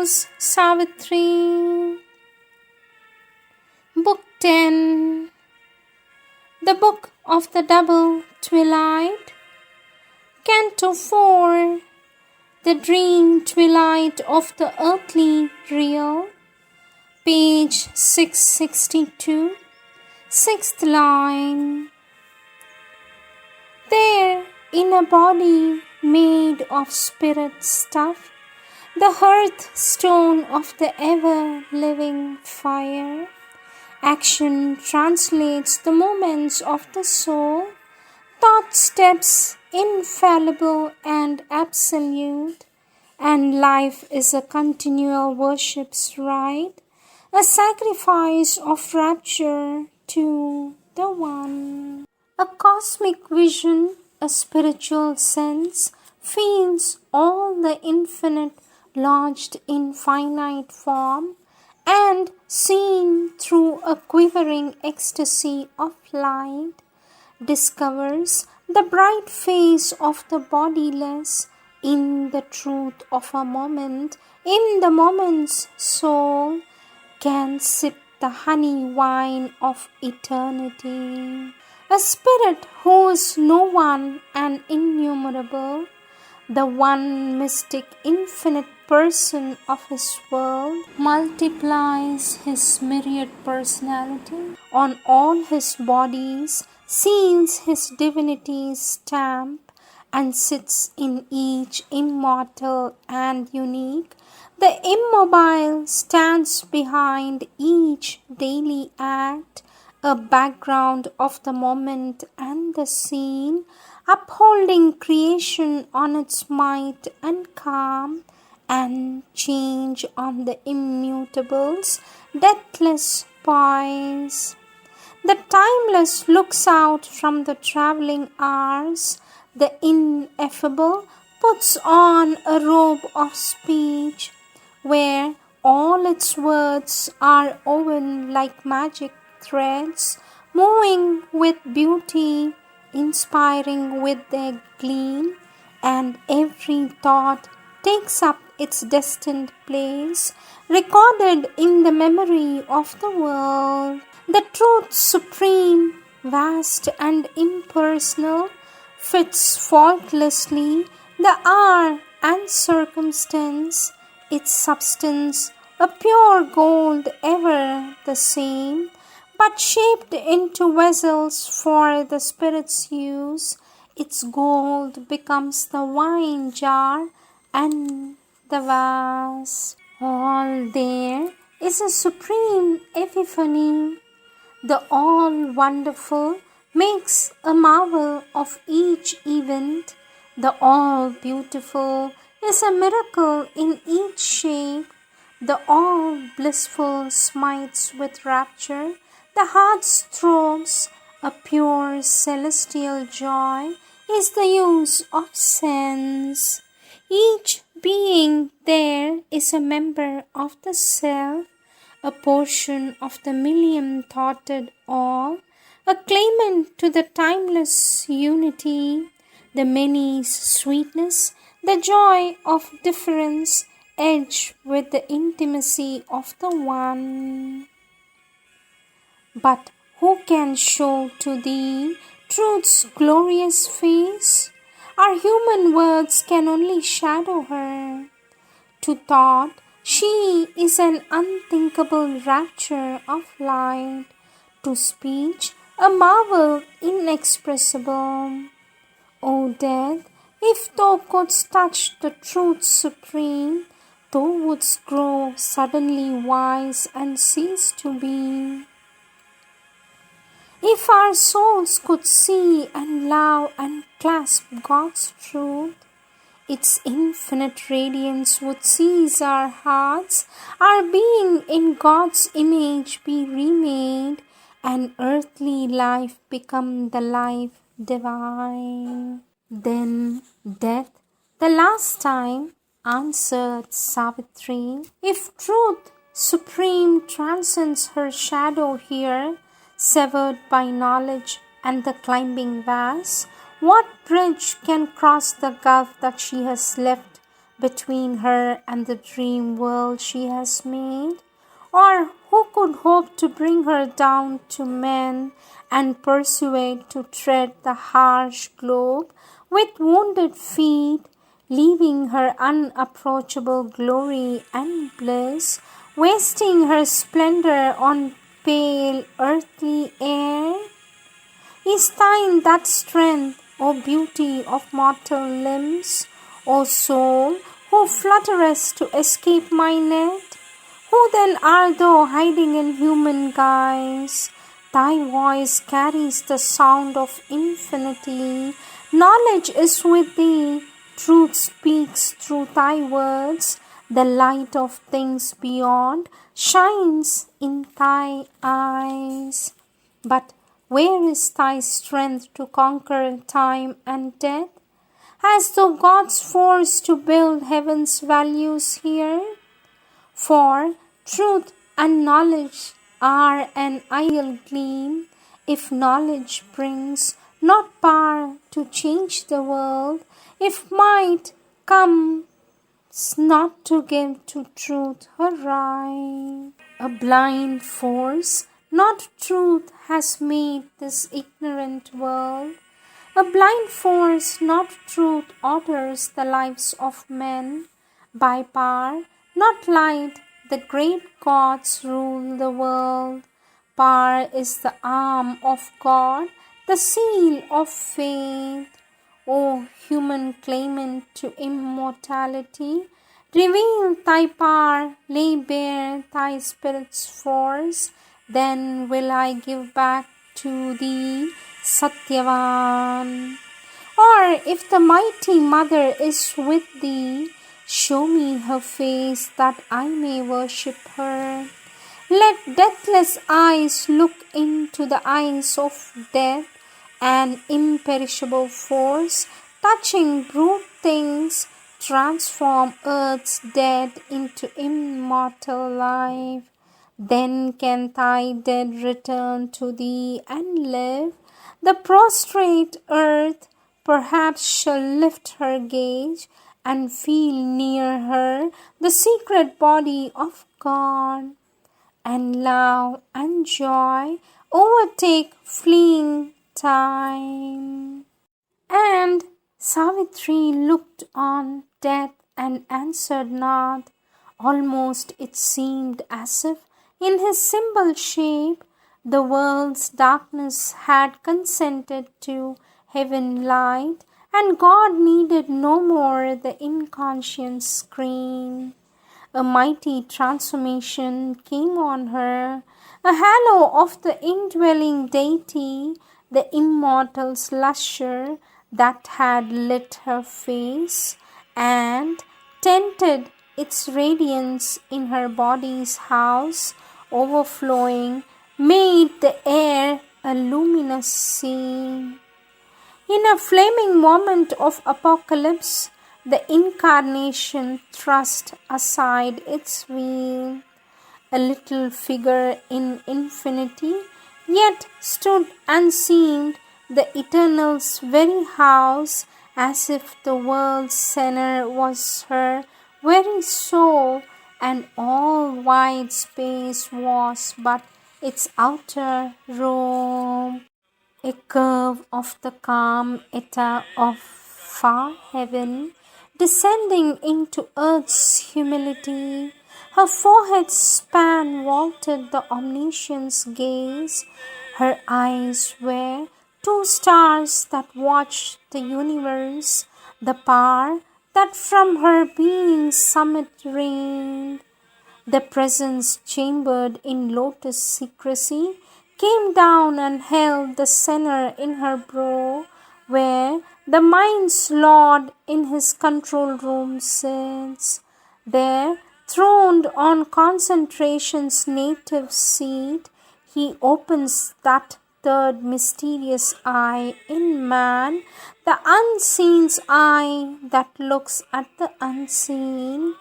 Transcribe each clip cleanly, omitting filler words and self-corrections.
chose Savitri. Book 10. The Book of the Double Twilight. Canto 4. The Dream Twilight of the Earthly Real. Page 662. 6th line. There, in a body made of spirit stuff, the hearthstone of the ever-living fire, action translates the moments of the soul, thought steps infallible and absolute, and life is a continual worship's rite, a sacrifice of rapture to the One. A cosmic vision, a spiritual sense, feels all the infinite lodged in finite form, and seen through a quivering ecstasy of light, discovers the bright face of the bodiless in the truth of a moment. In the moment's soul can sip the honey wine of eternity. A spirit who is no one and innumerable, the one mystic infinite person of his world, multiplies his myriad personality on all his bodies, seals his divinity's stamp, and sits in each immortal and unique. The immobile stands behind each daily act, a background of the moment and the scene, upholding creation on its might and calm, and change on the immutable's deathless poise. The timeless looks out from the travelling hours, the ineffable puts on a robe of speech, where all its words are woven like magic threads, moving with beauty, inspiring with their gleam, and every thought takes up its destined place, recorded in the memory of the world. The truth supreme, vast and impersonal, fits faultlessly the hour and circumstance, its substance a pure gold ever the same, but shaped into vessels for the spirit's use. Its gold becomes the wine jar and the vase. All there is a supreme epiphany. The all-wonderful makes a marvel of each event. The all-beautiful is a miracle in each shape. The all-blissful smites with rapture the heart's throbs. A pure celestial joy is the use of sense. Each being there is a member of the self, a portion of the million-thoughted all, a claimant to the timeless unity, the many's sweetness, the joy of difference, edged with the intimacy of the one. But who can show to thee truth's glorious face? Our human words can only shadow her. To thought, she is an unthinkable rapture of light. To speech, a marvel inexpressible. O death, if thou couldst touch the truth supreme, thou wouldst grow suddenly wise and cease to be. If our souls could see and love and clasp God's truth, its infinite radiance would seize our hearts, our being in God's image be remade, and earthly life become the life divine. Then death, the last time, answered Savitri, if truth supreme transcends her shadow here, severed by knowledge and the climbing vast, what bridge can cross the gulf that she has left between her and the dream world she has made? Or who could hope to bring her down to men and persuade to tread the harsh globe with wounded feet, leaving her unapproachable glory and bliss, wasting her splendor on pale earthly air? Is thine that strength, O beauty of mortal limbs, O soul, who flutterest to escape my net? Who then art thou hiding in human guise? Thy voice carries the sound of infinity. Knowledge is with thee. Truth speaks through thy words. The light of things beyond shines in thy eyes. But where is thy strength to conquer time and death? Hast thou God's force to build heaven's values here? For truth and knowledge are an ideal gleam, if knowledge brings not power to change the world, if might comes not to give to truth her right. A blind force, not truth, has made this ignorant world. A blind force, not truth, orders the lives of men. By power, not light, the great gods rule the world. Power is the arm of God, the seal of faith. O human claimant to immortality, reveal thy power, lay bare thy spirit's force, then will I give back to thee Satyavan. Or if the mighty mother is with thee, show me her face that I may worship her. Let deathless eyes look into the eyes of death, an imperishable force touching brute things, transform earth's dead into immortal life. Then can thy dead return to thee and live. The prostrate earth perhaps shall lift her gaze and feel near her the secret body of God. And love and joy overtake fleeing time. And Savitri looked on death and answered not. Almost it seemed as if in his symbol shape the world's darkness had consented to heaven light, and God needed no more the inconscient screen. A mighty transformation came on her, a halo of the indwelling deity, the immortal's lustre that had lit her face and tinted its radiance in her body's house, overflowing, made the air a luminous scene. In a flaming moment of apocalypse, the incarnation thrust aside its veil. A little figure in infinity, yet stood and seemed the Eternal's very house, as if the world's center was her very soul, and all wide space was but its outer robe. A curve of the calm eta of far heaven, descending into earth's humility, her forehead's span vaulted the omniscient's gaze. Her eyes were two stars that watched the universe, the power that from her being's summit reigned. The presence chambered in lotus secrecy came down and held the center in her brow, where the mind's lord in his control room sits. There, throned on concentration's native seat, he opens that third mysterious eye in man, the unseen's eye that looks at the unseen,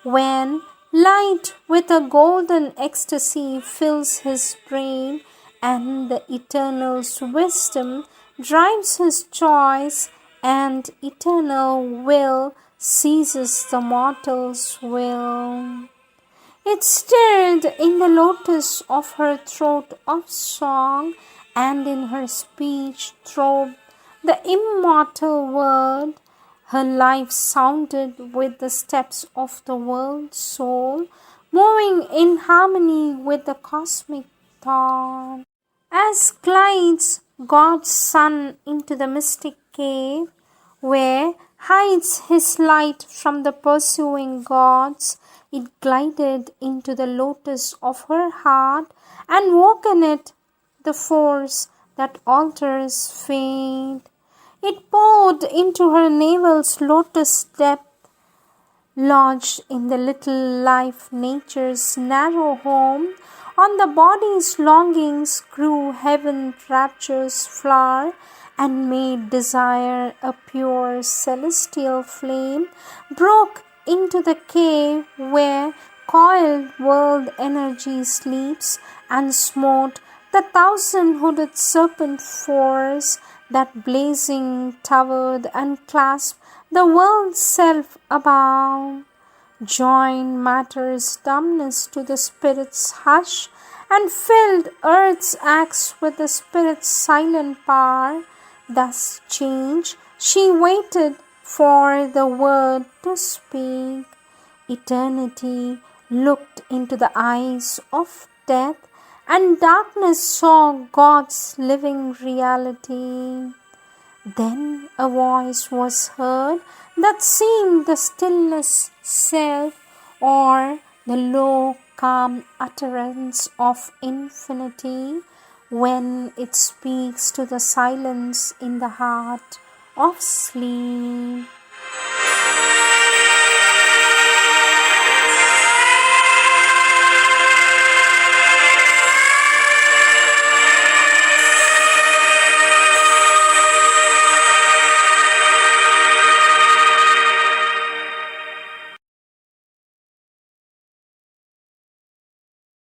when light with a golden ecstasy fills his brain, and the Eternal's wisdom drives his choice, and eternal will seizes the mortal's will. It stirred in the lotus of her throat of song, and in her speech throbbed the immortal word. Her life sounded with the steps of the world soul, moving in harmony with the cosmic thought. As glides God's Son into the mystic cave, where hides his light from the pursuing gods, it glided into the lotus of her heart and woke in it the force that alters fate. It poured into her navel's lotus depth, lodged in the little life nature's narrow home. On the body's longings grew heaven's rapturous flower, and made desire a pure celestial flame, broke into the cave where coiled world energy sleeps, and smote the thousand-hooded serpent force that blazing towered and clasped the world's self above. Joined matter's dumbness to the spirit's hush, and filled earth's acts with the spirit's silent power. Thus changed, she waited for the word to speak. Eternity looked into the eyes of death, and darkness saw God's living reality. Then a voice was heard that seemed the stillness self, or the low, calm utterance of infinity, when it speaks to the silence in the heart of sleep.